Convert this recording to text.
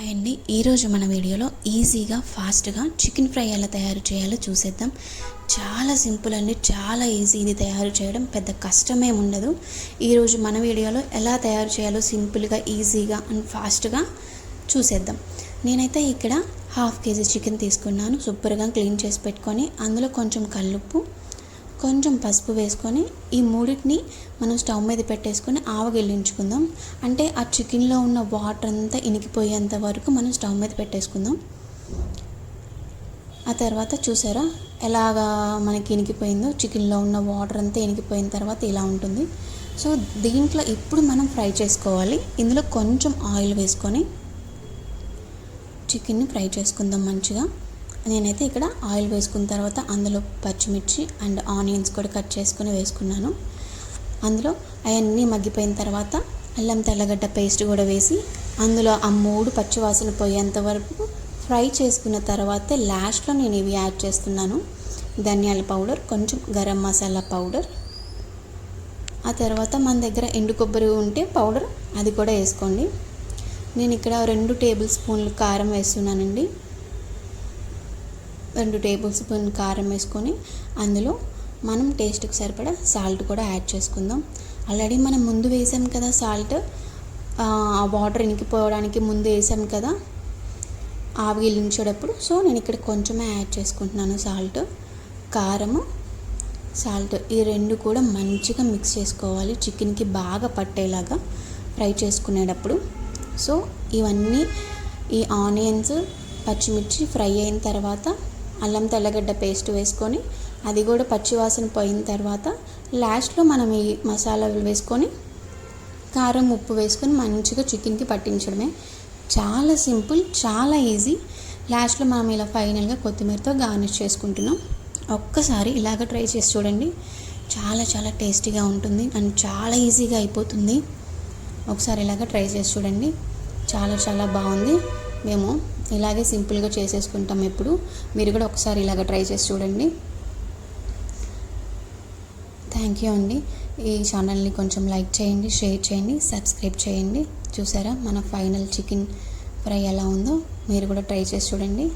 Hi అండి, ఈరోజు మన వీడియోలో ఈజీగా ఫాస్ట్గా చికెన్ ఫ్రై ఎలా తయారు చేయాలో చూసేద్దాం. చాలా సింపుల్ అండి, చాలా ఈజీ. ఇది తయారు చేయడం పెద్ద కష్టమేం ఉండదు. ఈరోజు మన వీడియోలో ఎలా తయారు చేయాలో సింపుల్గా, ఈజీగా అండ్ ఫాస్ట్గా చూసేద్దాం. నేనైతే ఇక్కడ 1/2 kg చికెన్ తీసుకున్నాను. సూపర్గా క్లీన్ చేసి పెట్టుకొని అందులో కొంచెం కల్లుప్పు, కొంచెం పసుపు వేసుకొని ఈ మూడింటిని మనం స్టవ్ మీద పెట్టేసుకొని ఆవగిల్లించుకుందాం. అంటే ఆ చికెన్లో ఉన్న వాటర్ అంతా ఇనికిపోయేంత వరకు మనం స్టవ్ మీద పెట్టేసుకుందాం. ఆ తర్వాత చూసారా ఎలాగా మనకి ఇనికిపోయిందో, చికెన్లో ఉన్న వాటర్ అంతా ఇనికిపోయిన తర్వాత ఇలా ఉంటుంది. సో దీంట్లో ఇప్పుడు మనం ఫ్రై చేసుకోవాలి. ఇందులో కొంచెం ఆయిల్ వేసుకొని చికెన్ని ఫ్రై చేసుకుందాం మంచిగా. నేనైతే ఇక్కడ ఆయిల్ వేసుకున్న తర్వాత అందులో పచ్చిమిర్చి అండ్ ఆనియన్స్ కూడా కట్ చేసుకొని వేసుకున్నాను. అందులో అవన్నీ మగ్గిపోయిన తర్వాత అల్లం తెల్లగడ్డ పేస్ట్ కూడా వేసి అందులో ఆ 3 పచ్చివాసన పోయేంత వరకు ఫ్రై చేసుకున్న తర్వాత లాస్ట్లో నేను ఇవి యాడ్ చేస్తున్నాను. ధనియాల పౌడర్, కొంచెం గరం మసాలా పౌడర్, ఆ తర్వాత మన దగ్గర ఎండు కొబ్బరి ఉంటే పౌడర్ అది కూడా వేసుకోండి. నేను ఇక్కడ 2 టేబుల్ స్పూన్లు కారం వేస్తున్నానండి. 2 టేబుల్ స్పూన్ కారం వేసుకొని అందులో మనం టేస్ట్కి సరిపడా సాల్ట్ కూడా యాడ్ చేసుకుందాం. ఆల్రెడీ మనం ముందు వేసాం కదా సాల్ట్, ఆ వాటర్ ఇనికిపోవడానికి ముందు వేసాం కదా ఆవిగిలించేటప్పుడు. సో నేను ఇక్కడ కొంచెమే యాడ్ చేసుకుంటున్నాను సాల్ట్. కారము, సాల్ట్ ఈ 2 కూడా మంచిగా మిక్స్ చేసుకోవాలి, చికెన్కి బాగా పట్టేలాగా ఫ్రై చేసుకునేటప్పుడు. సో ఇవన్నీ ఈ ఆనియన్స్, పచ్చిమిర్చి ఫ్రై అయిన తర్వాత అల్లం తెల్లగడ్డ పేస్ట్ వేసుకొని అది కూడా పచ్చివాసన పోయిన తర్వాత లాస్ట్లో మనం ఈ మసాలాలు వేసుకొని కారం, ఉప్పు వేసుకొని మంచిగా చికెన్కి పట్టించడమే. చాలా సింపుల్, చాలా ఈజీ. లాస్ట్లో మనం ఇలా ఫైనల్గా కొత్తిమీరతో గార్నిష్ చేసుకుంటున్నాం. ఒక్కసారి ఇలాగ ట్రై చేసి చూడండి, చాలా చాలా టేస్టీగా ఉంటుంది అండ్ చాలా ఈజీగా అయిపోతుంది. ఒకసారి ఇలాగ ట్రై చేసి చూడండి, చాలా చాలా బాగుంది. మేము ఇలాగే సింపుల్గా చేసేసుకుంటాం ఎప్పుడు. మీరు కూడా ఒకసారి ఇలాగ ట్రై చేసి చూడండి. థ్యాంక్ యూ అండి. ఈ ఛానల్ని కొంచెం లైక్ చేయండి, షేర్ చేయండి, సబ్స్క్రైబ్ చేయండి. చూసారా మన ఫైనల్ చికెన్ ఫ్రై ఎలా ఉందో, మీరు కూడా ట్రై చేసి చూడండి.